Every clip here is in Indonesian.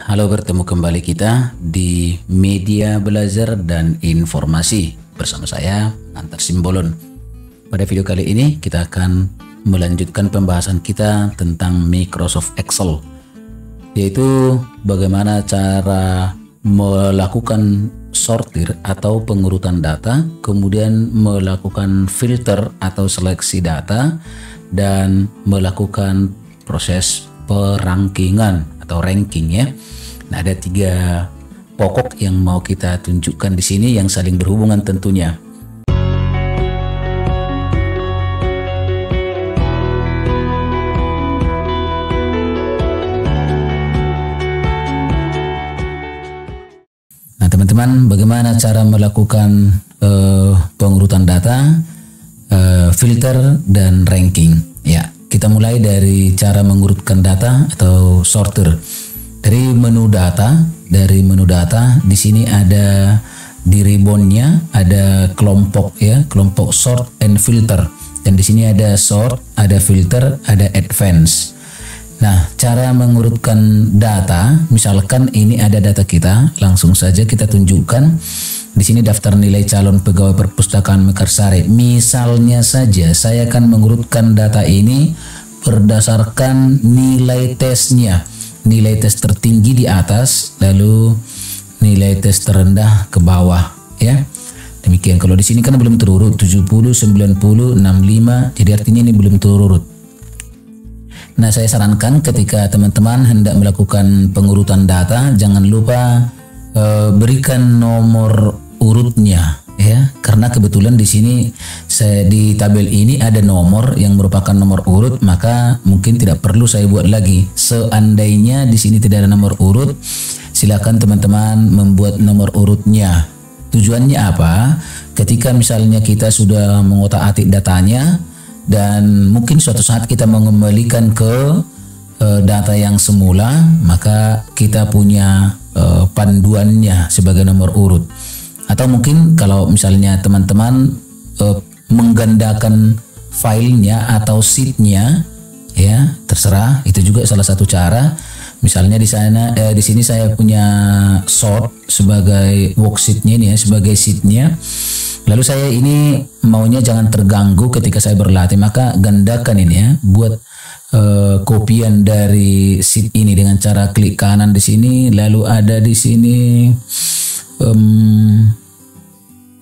Halo, bertemu kembali kita di Media Belajar dan Informasi bersama saya Antar Simbolon. Pada video kali ini kita akan melanjutkan pembahasan kita tentang Microsoft Excel, yaitu bagaimana cara melakukan sortir atau pengurutan data, kemudian melakukan filter atau seleksi data, dan melakukan proses perangkingan atau ranking ya. Nah, ada 3 pokok yang mau kita tunjukkan di sini yang saling berhubungan tentunya. Nah, teman-teman, bagaimana cara melakukan pengurutan data, filter dan ranking? Ya, kita mulai dari cara mengurutkan data atau sorter. Dari menu data, di sini ada di ribbonnya ada kelompok ya, kelompok sort and filter. Dan di sini ada sort, ada filter, ada advance. Nah, cara mengurutkan data, misalkan ini ada data kita, langsung saja kita tunjukkan. Di sini daftar nilai calon pegawai perpustakaan Mekarsari. Misalnya saja saya akan mengurutkan data ini berdasarkan nilai tesnya. Nilai tes tertinggi di atas, lalu nilai tes terendah ke bawah ya. Demikian. Kalau di sini kan belum terurut 70, 90, 65, jadi artinya ini belum terurut. Nah, saya sarankan ketika teman-teman hendak melakukan pengurutan data, jangan lupa berikan nomor urutnya ya, karena kebetulan di sini di tabel ini ada nomor yang merupakan nomor urut, maka mungkin tidak perlu saya buat lagi. Seandainya di sini tidak ada nomor urut, silakan teman-teman membuat nomor urutnya. Tujuannya apa? Ketika misalnya kita sudah mengotak-atik datanya dan mungkin suatu saat kita mengembalikan ke data yang semula, maka kita punya panduannya sebagai nomor urut. Atau mungkin kalau misalnya teman-teman menggandakan filenya atau sheetnya ya, terserah, itu juga salah satu cara. Misalnya di sini saya punya sort sebagai worksheetnya ini ya, sebagai sheetnya. Lalu saya ini maunya jangan terganggu ketika saya berlatih, maka gandakan ini ya, buat kopian dari sheet ini dengan cara klik kanan di sini, lalu ada di sini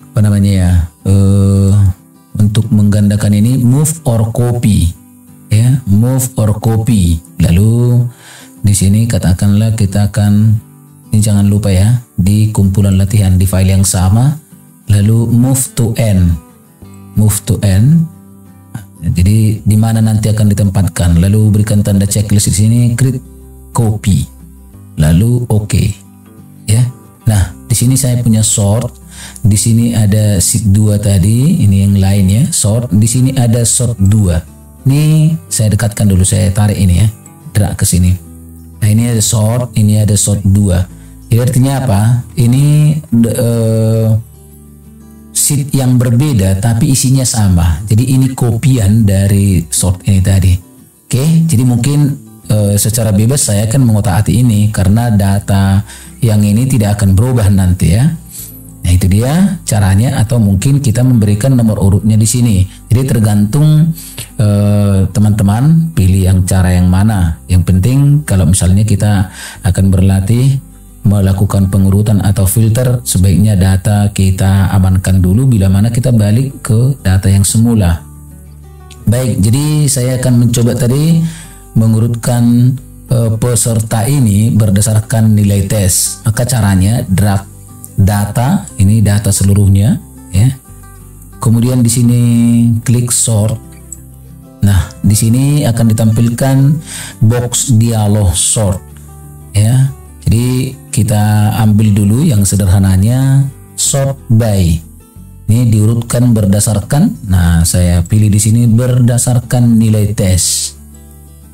apa namanya ya, untuk menggandakan ini move or copy ya, move or copy. Lalu di sini katakanlah kita akan, ini jangan lupa ya, di kumpulan latihan di file yang sama, lalu move to end. Jadi di mana nanti akan ditempatkan, lalu berikan tanda checklist di sini, klik copy, lalu oke ya. Nah, di sini saya punya sort, di sini ada sheet 2 tadi, ini yang lainnya sort, di sini ada sort 2. Ini saya dekatkan dulu, saya tarik ini ya, drag ke sini. Nah, ini ada sort, ini ada sort 2. Jadi artinya apa? Ini sheet yang berbeda tapi isinya sama. Jadi ini kopian dari sort ini tadi. Oke, jadi mungkin secara bebas saya akan mengotak-atik ini karena data yang ini tidak akan berubah nanti ya. Nah, itu dia caranya, atau mungkin kita memberikan nomor urutnya di sini. Jadi tergantung teman-teman pilih yang cara yang mana. Yang penting kalau misalnya kita akan berlatih melakukan pengurutan atau filter, sebaiknya data kita amankan dulu bila mana kita balik ke data yang semula. Baik, jadi saya akan mencoba tadi mengurutkan peserta ini berdasarkan nilai tes. Maka caranya drag data, ini data seluruhnya ya. Kemudian di sini klik sort. Nah, di sini akan ditampilkan box dialog sort ya. Jadi kita ambil dulu yang sederhananya, sort by. Ini diurutkan berdasarkan, nah saya pilih di sini berdasarkan nilai tes.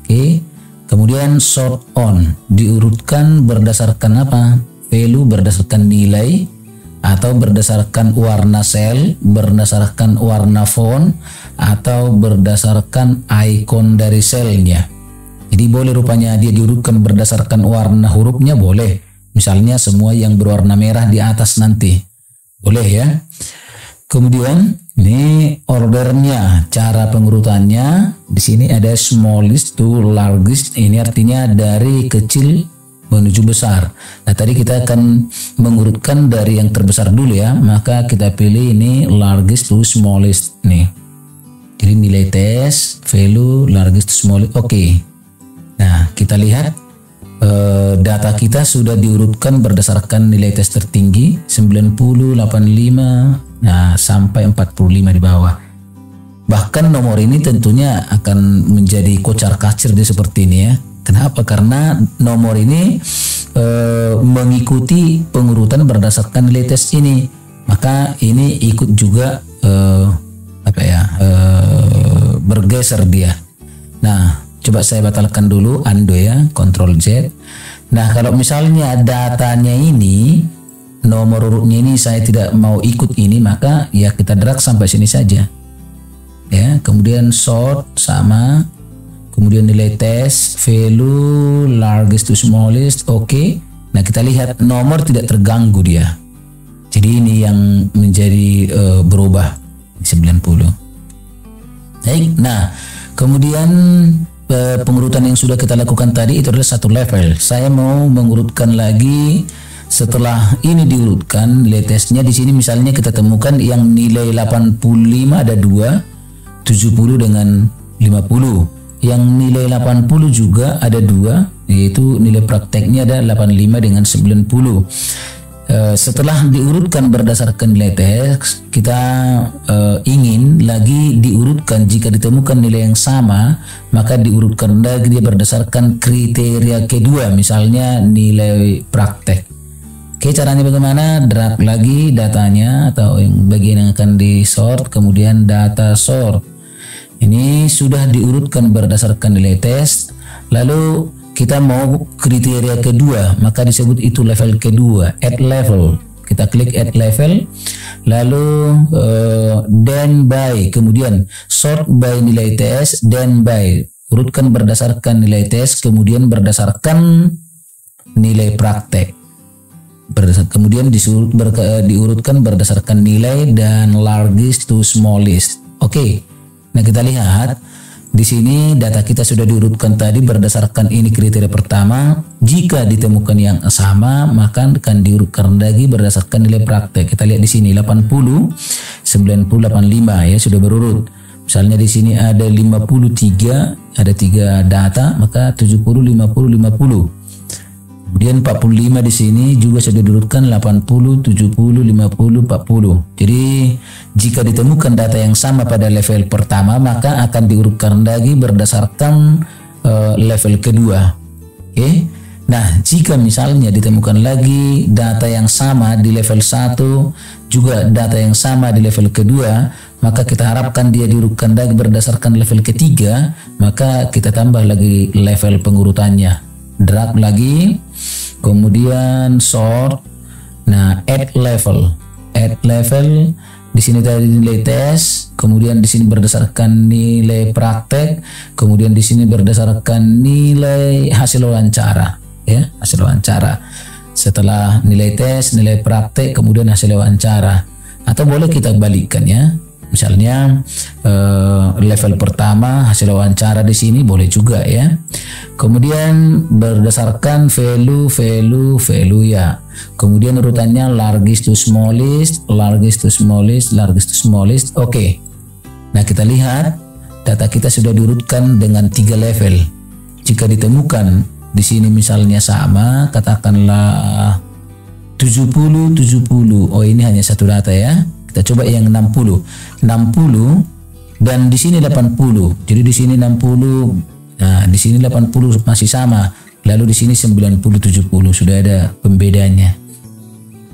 Oke. Kemudian sort on, diurutkan berdasarkan apa? Value, berdasarkan nilai, atau berdasarkan warna sel, berdasarkan warna font, atau berdasarkan icon dari selnya. Jadi boleh rupanya dia diurutkan berdasarkan warna hurufnya, boleh. Misalnya semua yang berwarna merah di atas nanti. Boleh ya. Kemudian ini ordernya, cara pengurutannya. Di sini ada smallest to largest. Ini artinya dari kecil menuju besar. Nah, tadi kita akan mengurutkan dari yang terbesar dulu ya. Maka kita pilih ini largest to smallest nih. Jadi nilai tes, value, largest to smallest. Oke. Nah, kita lihat data kita sudah diurutkan berdasarkan nilai tes tertinggi 90, 85, nah sampai 45 di bawah. Bahkan nomor ini tentunya akan menjadi kocar-kacir dia seperti ini ya. Kenapa? Karena nomor ini mengikuti pengurutan berdasarkan nilai tes ini. Maka ini ikut juga bergeser dia. Nah, coba saya batalkan dulu, undo ya, Ctrl Z. Nah, kalau misalnya datanya ini, nomor urutnya ini saya tidak mau ikut ini, maka ya kita drag sampai sini saja. Ya, kemudian sort sama, kemudian nilai tes, value, largest to smallest, oke. Nah, kita lihat nomor tidak terganggu dia. Jadi ini yang menjadi berubah 90. Baik, nah kemudian pengurutan yang sudah kita lakukan tadi itu adalah satu level. Saya mau mengurutkan lagi. Setelah ini diurutkan nilai tesnya, di sini misalnya kita temukan yang nilai 85 ada 2, 70 dengan 50. Yang nilai 80 juga ada 2, yaitu nilai prakteknya ada 85 dengan 90. Setelah diurutkan berdasarkan nilai tes, kita ingin lagi diurutkan. Jika ditemukan nilai yang sama, maka diurutkan lagi dia berdasarkan kriteria kedua, misalnya nilai praktek. Oke, caranya bagaimana? Drag lagi datanya atau yang bagian yang akan di sort, kemudian data sort. Ini sudah diurutkan berdasarkan nilai tes. Lalu kita mau kriteria kedua, maka disebut itu level kedua, add level. Kita klik add level, lalu then by, kemudian sort by nilai tes, then by, urutkan berdasarkan nilai tes, kemudian berdasarkan nilai praktek. Kemudian diurutkan berdasarkan nilai dan largest to smallest. Oke. Nah, kita lihat di sini data kita sudah diurutkan tadi berdasarkan ini kriteria pertama. Jika ditemukan yang sama, maka akan diurutkan lagi berdasarkan nilai praktek. Kita lihat di sini 80, 90, 85 ya sudah berurut. Misalnya di sini ada 53, ada 3 data, maka 70, 50, 50. Kemudian 45 di sini juga sudah diurutkan 80, 70, 50, 40. Jadi jika ditemukan data yang sama pada level pertama, maka akan diurutkan lagi berdasarkan level kedua. Oke. Nah, jika misalnya ditemukan lagi data yang sama di level 1, juga data yang sama di level kedua, maka kita harapkan dia diurutkan lagi berdasarkan level ketiga, maka kita tambah lagi level pengurutannya. Drag lagi, kemudian sort. Nah, add level di sini tadi nilai tes, kemudian di sini berdasarkan nilai praktek, kemudian di sini berdasarkan nilai hasil wawancara ya, hasil wawancara. Setelah nilai tes, nilai praktek, kemudian hasil wawancara. Atau boleh kita balikkan ya. Misalnya level pertama hasil wawancara di sini boleh juga ya. Kemudian berdasarkan value ya. Kemudian urutannya largest to smallest, largest to smallest, largest to smallest. Oke. Nah, kita lihat data kita sudah diurutkan dengan 3 level. Jika ditemukan di sini misalnya sama, katakanlah 70. Oh, ini hanya satu data ya. Kita coba yang 60 dan di sini 80. Jadi di sini 60, nah di sini 80 masih sama. Lalu di sini 90 70 sudah ada pembedanya.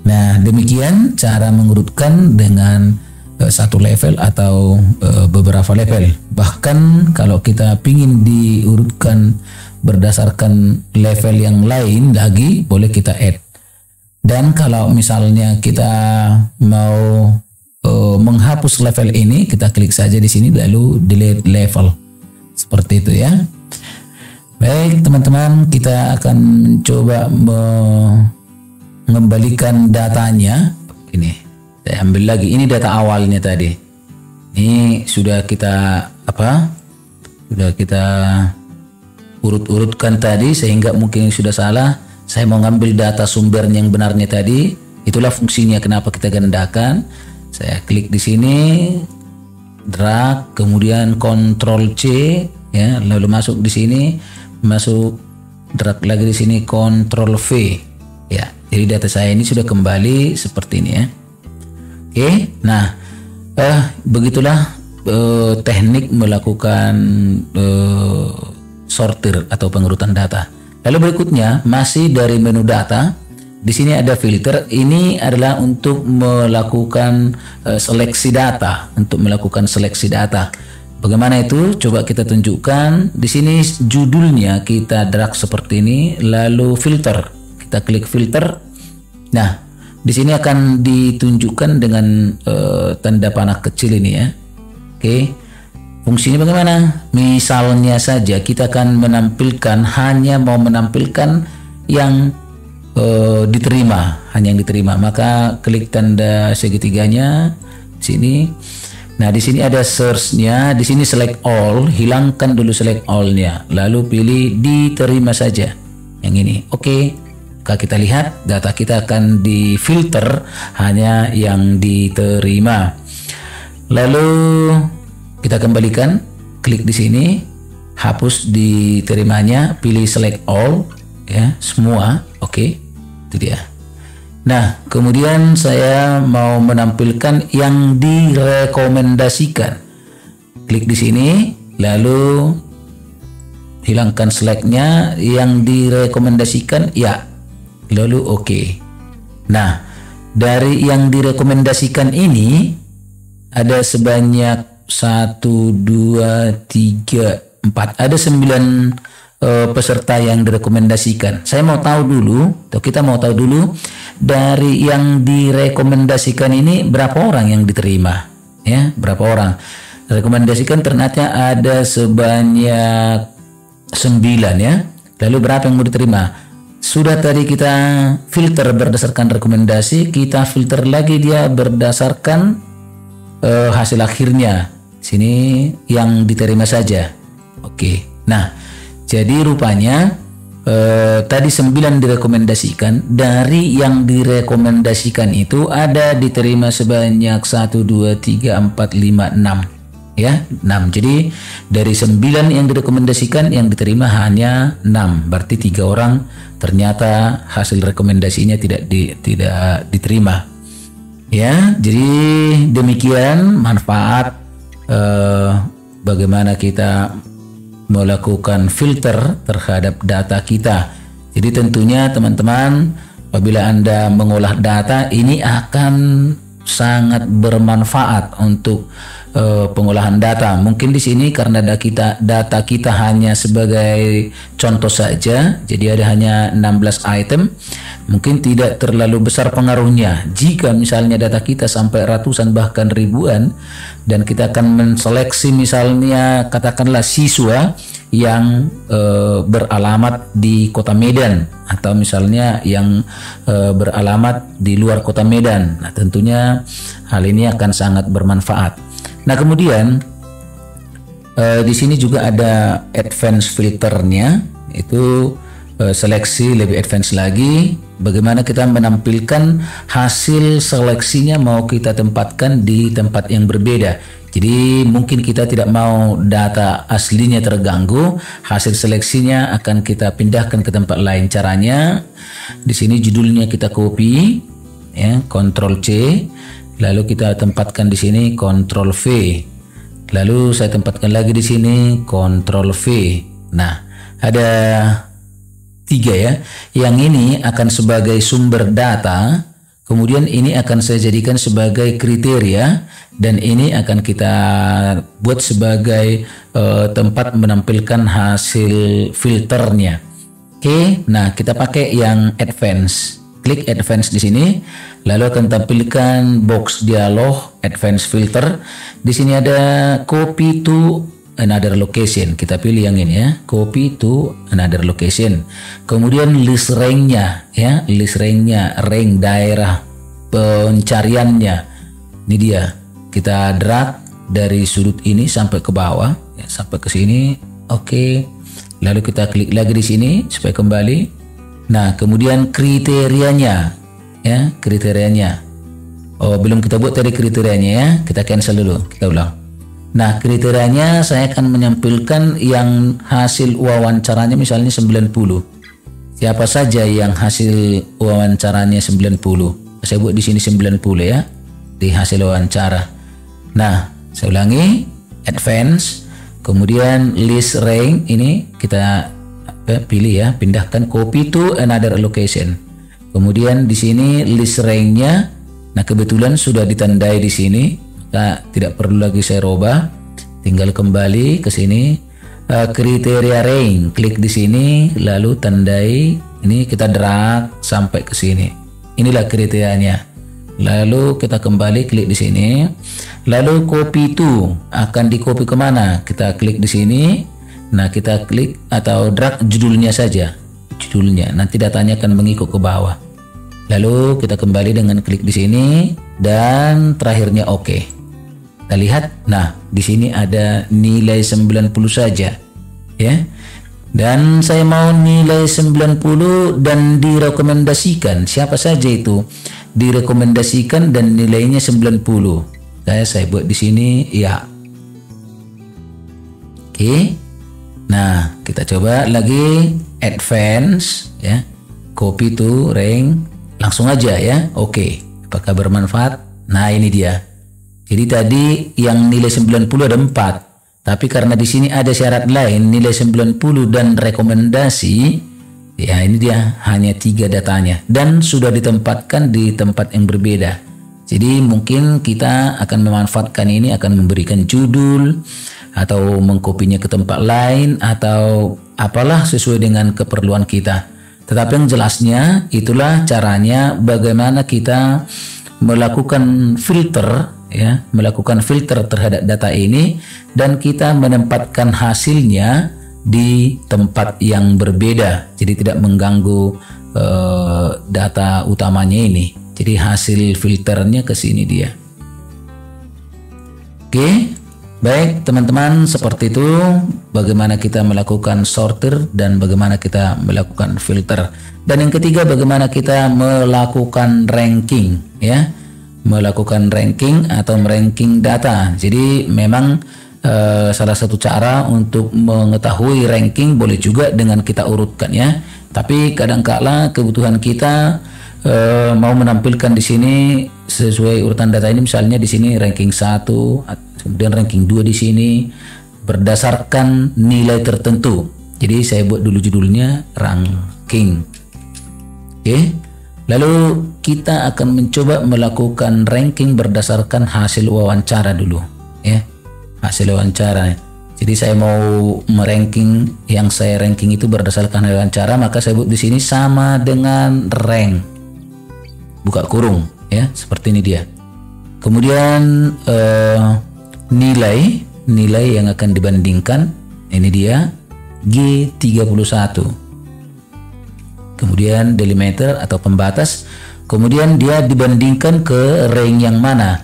Nah, demikian cara mengurutkan dengan satu level atau beberapa level. Bahkan kalau kita ingin diurutkan berdasarkan level yang lain lagi, boleh kita add. Dan kalau misalnya kita mau menghapus level ini, kita klik saja di sini lalu delete level. Seperti itu ya. Baik teman-teman, kita akan mencoba mengembalikan datanya. Ini saya ambil lagi, ini data awalnya tadi. Ini sudah kita sudah kita urut-urutkan tadi, sehingga mungkin sudah salah. Saya mau ngambil data sumbernya yang benarnya tadi. Itulah fungsinya kenapa kita gandakan. Saya klik di sini, drag, kemudian Ctrl C, ya, lalu masuk di sini, masuk drag lagi di sini, Ctrl V, ya. Jadi data saya ini sudah kembali seperti ini, ya. Oke, nah, begitulah teknik melakukan sortir atau pengurutan data. Lalu berikutnya masih dari menu data. Di sini ada filter. Ini adalah untuk melakukan seleksi data, Bagaimana itu? Coba kita tunjukkan. Di sini judulnya kita drag seperti ini, lalu filter. Kita klik filter. Nah, di sini akan ditunjukkan dengan tanda panah kecil ini, ya. Oke. Fungsinya bagaimana? Misalnya saja kita akan hanya mau menampilkan yang diterima, hanya yang diterima, maka klik tanda segitiganya sini. Nah, di sini ada search-nya, di sini select all, hilangkan dulu select all-nya, lalu pilih diterima saja yang ini. Oke. Maka kita lihat data kita akan difilter hanya yang diterima. Lalu kita kembalikan, klik di sini, hapus diterimanya, pilih select all, ya, semua. Oke, itu dia. Nah, kemudian saya mau menampilkan yang direkomendasikan. Klik di sini, lalu hilangkan select-nya, yang direkomendasikan, ya, lalu oke. Nah, dari yang direkomendasikan ini ada sebanyak 1, 2, 3, 4, ada 9 peserta yang direkomendasikan. Saya mau tahu dulu, atau kita mau tahu dulu, dari yang direkomendasikan ini berapa orang yang diterima, ya, berapa orang rekomendasikan. Ternyata ada sebanyak 9, ya. Lalu berapa yang mau diterima? Sudah tadi kita filter berdasarkan rekomendasi, kita filter lagi dia berdasarkan hasil akhirnya. Sini yang diterima saja. Oke. Nah, jadi rupanya tadi 9 direkomendasikan. Dari yang direkomendasikan itu ada diterima sebanyak 1, 2, 3, 4, 5, 6, ya, 6. Jadi dari 9 yang direkomendasikan, yang diterima hanya 6. Berarti 3 orang ternyata hasil rekomendasinya tidak diterima. Ya, jadi demikian manfaat bagaimana kita melakukan filter terhadap data kita. Jadi tentunya teman-teman, apabila Anda mengolah data ini akan sangat bermanfaat untuk pengolahan data. Mungkin di sini karena data kita hanya sebagai contoh saja, jadi ada hanya 16 item, mungkin tidak terlalu besar pengaruhnya. Jika misalnya data kita sampai ratusan bahkan ribuan, dan kita akan menseleksi misalnya katakanlah siswa yang beralamat di Kota Medan, atau misalnya yang beralamat di luar Kota Medan. Nah, tentunya hal ini akan sangat bermanfaat. Nah, kemudian di sini juga ada advance filternya, itu seleksi lebih advance lagi. Bagaimana kita menampilkan hasil seleksinya, mau kita tempatkan di tempat yang berbeda. Jadi mungkin kita tidak mau data aslinya terganggu, hasil seleksinya akan kita pindahkan ke tempat lain. Caranya di sini judulnya kita copy, ya, Ctrl C, lalu kita tempatkan di sini Ctrl V, lalu saya tempatkan lagi di sini Ctrl V. Nah, ada 3, ya. Yang ini akan sebagai sumber data, kemudian ini akan saya jadikan sebagai kriteria, dan ini akan kita buat sebagai tempat menampilkan hasil filternya. Oke, nah kita pakai yang advance. Klik advance di sini, lalu akan tampilkan box dialog advance filter. Di sini ada copy to another location. Kita pilih yang ini ya, copy to another location. Kemudian list rank-nya ya, list rank-nya, rank daerah pencariannya. Ini dia. Kita drag dari sudut ini sampai ke bawah ya, sampai ke sini. Oke. Lalu kita klik lagi di sini supaya kembali. Nah, kemudian kriterianya ya, kriterianya. Oh, belum kita buat tadi kriterianya ya. Kita cancel dulu, kita ulang. Nah, kriterianya saya akan menyampaikan yang hasil wawancaranya misalnya 90. Siapa saja yang hasil wawancaranya 90. Saya buat di sini 90 ya. Di hasil wawancara. Nah, saya ulangi, advance, kemudian list rank ini kita pilih ya, pindahkan copy to another location. Kemudian di sini list rank-nya. Nah, kebetulan sudah ditandai di sini, maka tidak perlu lagi saya robah. Tinggal kembali ke sini, kriteria rank, klik di sini, lalu tandai. Ini kita drag sampai ke sini. Inilah kriterianya. Lalu kita kembali klik di sini, lalu copy to akan di copy kemana? Kita klik di sini. Nah, kita klik atau drag judulnya saja, judulnya. Nanti datanya akan mengikut ke bawah. Lalu kita kembali dengan klik di sini dan terakhirnya oke. Kita lihat, nah di sini ada nilai 90 saja ya. Dan saya mau nilai 90 dan direkomendasikan. Siapa saja itu direkomendasikan dan nilainya 90. Saya buat di sini ya. Oke. Nah, kita coba lagi advance ya. Copy to rank. Langsung aja ya, oke. Apakah bermanfaat? Nah, ini dia. Jadi tadi yang nilai 90 ada 4. Tapi karena di sini ada syarat lain, nilai 90 dan rekomendasi, ya ini dia, hanya 3 datanya. Dan sudah ditempatkan di tempat yang berbeda. Jadi mungkin kita akan memanfaatkan ini, akan memberikan judul, atau mengkopinya ke tempat lain, atau apalah sesuai dengan keperluan kita. Tetapi yang jelasnya itulah caranya bagaimana kita melakukan filter ya, melakukan filter terhadap data ini dan kita menempatkan hasilnya di tempat yang berbeda. Jadi tidak mengganggu data utamanya ini. Jadi hasil filternya ke sini dia. Oke. Baik teman-teman, seperti itu bagaimana kita melakukan sortir dan bagaimana kita melakukan filter. Dan yang ketiga, bagaimana kita melakukan ranking ya, melakukan ranking atau meranking data. Jadi memang salah satu cara untuk mengetahui ranking boleh juga dengan kita urutkan ya. Tapi kadang-kala kebutuhan kita mau menampilkan di sini sesuai urutan data ini, misalnya di sini ranking 1, kemudian ranking 2 di sini berdasarkan nilai tertentu. Jadi saya buat dulu judulnya ranking. Oke. Lalu kita akan mencoba melakukan ranking berdasarkan hasil wawancara dulu ya. Hasil wawancara. Jadi saya mau meranking, yang saya ranking itu berdasarkan hasil wawancara, maka saya buat di sini sama dengan rank. Buka kurung ya, seperti ini dia. Kemudian nilai yang akan dibandingkan, ini dia G31. Kemudian delimiter atau pembatas, kemudian dia dibandingkan ke rank yang mana,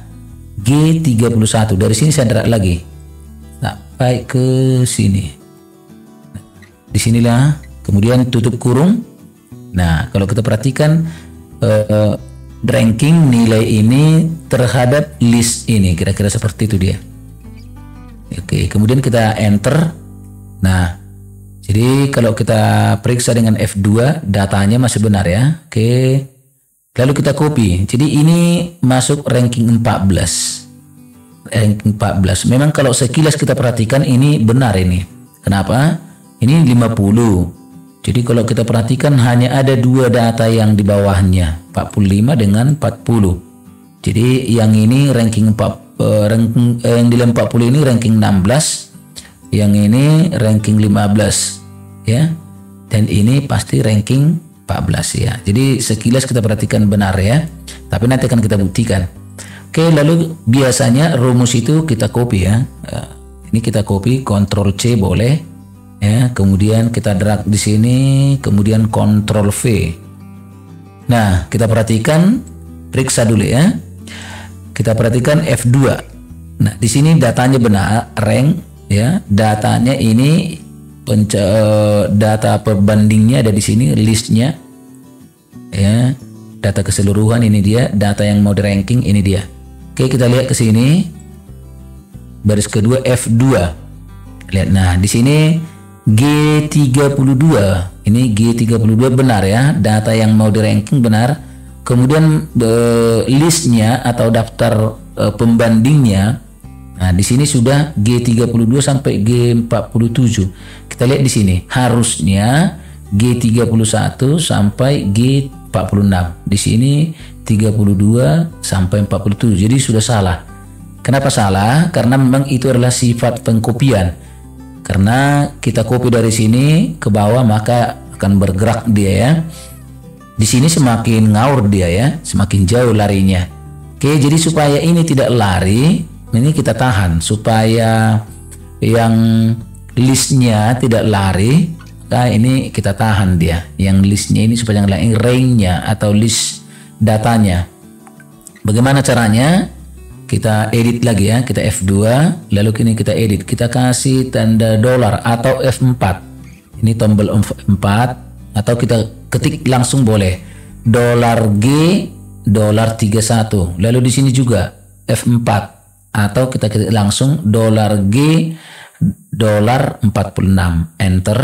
G31. Dari sini saya drag lagi sampai ke sini. Disinilah, kemudian tutup kurung. Nah, kalau kita perhatikan ranking nilai ini terhadap list ini, kira-kira seperti itu dia. Oke, kemudian kita enter. Nah, jadi kalau kita periksa dengan F2 datanya masih benar ya. Oke, lalu kita copy. Jadi ini masuk ranking 14. Ranking 14. Memang kalau sekilas kita perhatikan ini benar ini. Kenapa? Ini 50. Jadi kalau kita perhatikan hanya ada 2 data yang di bawahnya, 45 dengan 40. Jadi yang ini ranking yang di 40 ini ranking 16, yang ini ranking 15 ya. Dan ini pasti ranking 14 ya. Jadi sekilas kita perhatikan benar ya. Tapi nanti akan kita buktikan. Oke, lalu biasanya rumus itu kita copy ya. Ini kita copy, Ctrl C boleh, ya. Kemudian kita drag di sini, kemudian Ctrl V. Nah, kita perhatikan, periksa dulu ya. Kita perhatikan F2. Nah, di sini datanya benar, rank, ya. Datanya ini data perbandingnya ada di sini, listnya, ya. Data keseluruhan ini dia, data yang mau di ranking ini dia. Oke, kita lihat ke sini. Baris kedua F2. Lihat, nah di sini G32. Ini G32 benar ya, data yang mau di ranking benar. Kemudian listnya atau daftar pembandingnya. Nah, di sini sudah G32 sampai G47. Kita lihat di sini, harusnya G31 sampai G46. Di sini 32 sampai 47. Jadi sudah salah. Kenapa salah? Karena memang itu adalah sifat pengkopian. Karena kita copy dari sini ke bawah maka akan bergerak dia ya. Di sini semakin ngawur dia ya, semakin jauh larinya. Oke, jadi supaya ini tidak lari, ini kita tahan supaya yang listnya tidak lari. Nah, ini kita tahan dia. Yang listnya ini supaya yang lain range-nya atau list datanya. Bagaimana caranya? Kita edit lagi ya, kita F2, lalu kini kita edit. Kita kasih tanda dolar atau F4. Ini tombol F4 atau kita ketik langsung boleh. $G $31. Lalu di sini juga F4 atau kita ketik langsung $G $46. Enter.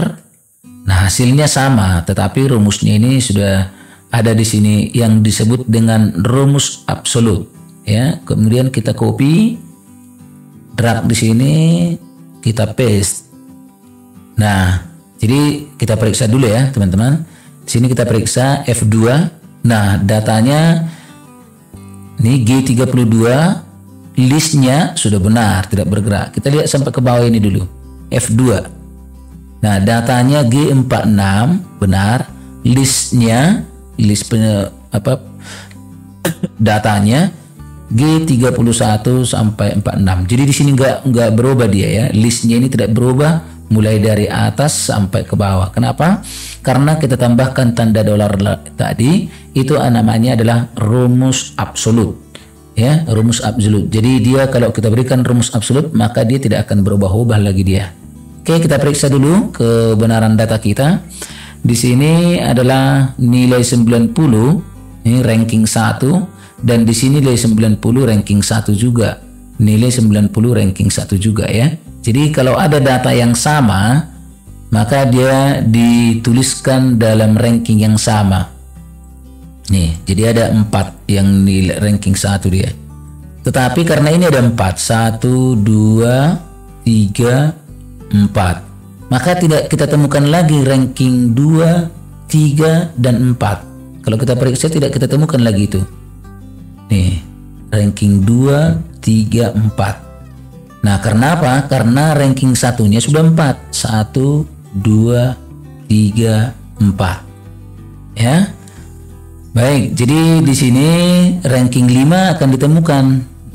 Nah, hasilnya sama, tetapi rumusnya ini sudah ada di sini yang disebut dengan rumus absolut, ya. Kemudian kita copy, drag di sini, kita paste. Nah, jadi kita periksa dulu ya, teman-teman. Di sini kita periksa F2. Nah, datanya ini G32, listnya sudah benar, tidak bergerak. Kita lihat sampai ke bawah ini dulu. F2. Nah, datanya G46 benar, listnya datanya G31 sampai 46. Jadi di sini nggak berubah dia ya. Listnya ini tidak berubah mulai dari atas sampai ke bawah. Kenapa? Karena kita tambahkan tanda dolar tadi, itu namanya adalah rumus absolut. Ya, rumus absolut. Jadi dia kalau kita berikan rumus absolut, maka dia tidak akan berubah-ubah lagi dia. Oke, kita periksa dulu kebenaran data kita. Di sini adalah nilai 90, ini ranking 1, dan di sini nilai 90 ranking 1 juga. Nilai 90 ranking 1 juga ya. Jadi kalau ada data yang sama, maka dia dituliskan dalam ranking yang sama. Nih, jadi ada 4 yang nilai ranking 1 dia. Tetapi karena ini ada 4, 1, 2, 3, 4, maka tidak kita temukan lagi ranking 2, 3, dan 4. Kalau kita periksa tidak kita temukan lagi itu. Nih, ranking 2, 3, 4. Nah, karena apa? Karena ranking satunya sudah 4. 1, 2, 3, 4. Ya. Baik, jadi di sini ranking 5 akan ditemukan.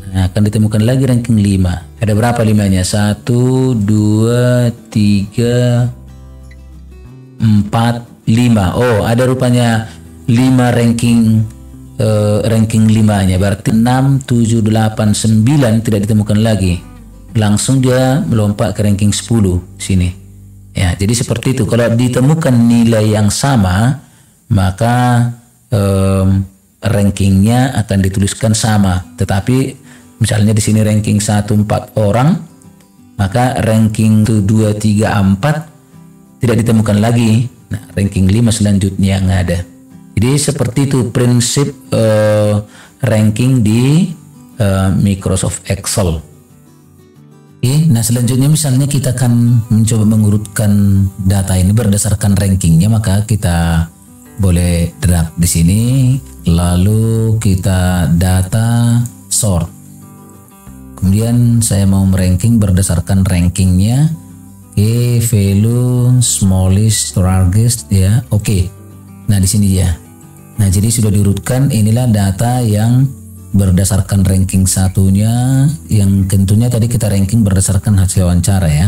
Nah, akan ditemukan lagi ranking 5. Ada berapa 5-nya? 1, 2, 3, 4, 5. Oh, ada rupanya 5 ranking 5-nya. Berarti 6, 7, 8, 9 tidak ditemukan lagi. Langsung dia melompat ke ranking 10 sini. Ya, jadi seperti itu. Kalau ditemukan nilai yang sama, maka rankingnya akan dituliskan sama. Tetapi misalnya di sini ranking 1 4 orang, maka ranking 2 3 4 tidak ditemukan lagi. Nah, ranking 5 selanjutnya yang ada. Jadi seperti itu prinsip ranking di Microsoft Excel. Oke, nah selanjutnya misalnya kita akan mencoba mengurutkan data ini berdasarkan rankingnya, maka kita boleh drag di sini, lalu kita data sort. Kemudian saya mau meranking berdasarkan rankingnya. Oke, value, smallest, largest ya. Oke. Nah, di sini ya. Nah, jadi sudah diurutkan, inilah data yang berdasarkan ranking satunya, yang tentunya tadi kita ranking berdasarkan hasil wawancara ya.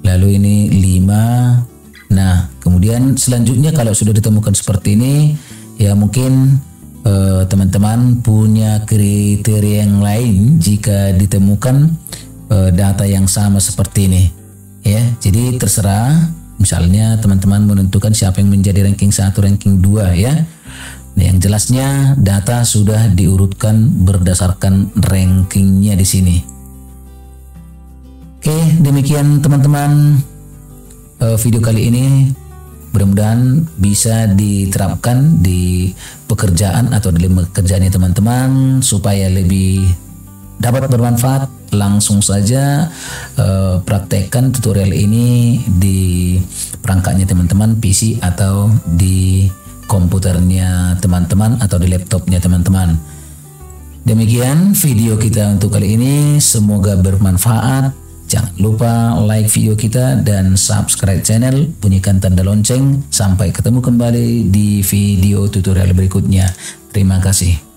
Lalu ini 5. Nah, kemudian selanjutnya kalau sudah ditemukan seperti ini, ya mungkin teman-teman punya kriteria yang lain jika ditemukan data yang sama seperti ini ya. Jadi terserah, misalnya teman-teman menentukan siapa yang menjadi ranking 1, ranking 2 ya. Nah, yang jelasnya data sudah diurutkan berdasarkan rankingnya di sini. Oke, demikian teman-teman video kali ini. Mudah-mudahan bisa diterapkan di pekerjaan atau dalam pekerjaannya teman-teman supaya lebih dapat bermanfaat. Langsung saja praktekkan tutorial ini di perangkatnya teman-teman, PC atau di komputernya teman-teman atau di laptopnya teman-teman. Demikian video kita untuk kali ini, semoga bermanfaat. Jangan lupa like video kita dan subscribe channel, bunyikan tanda lonceng. Sampai ketemu kembali di video tutorial berikutnya. Terima kasih.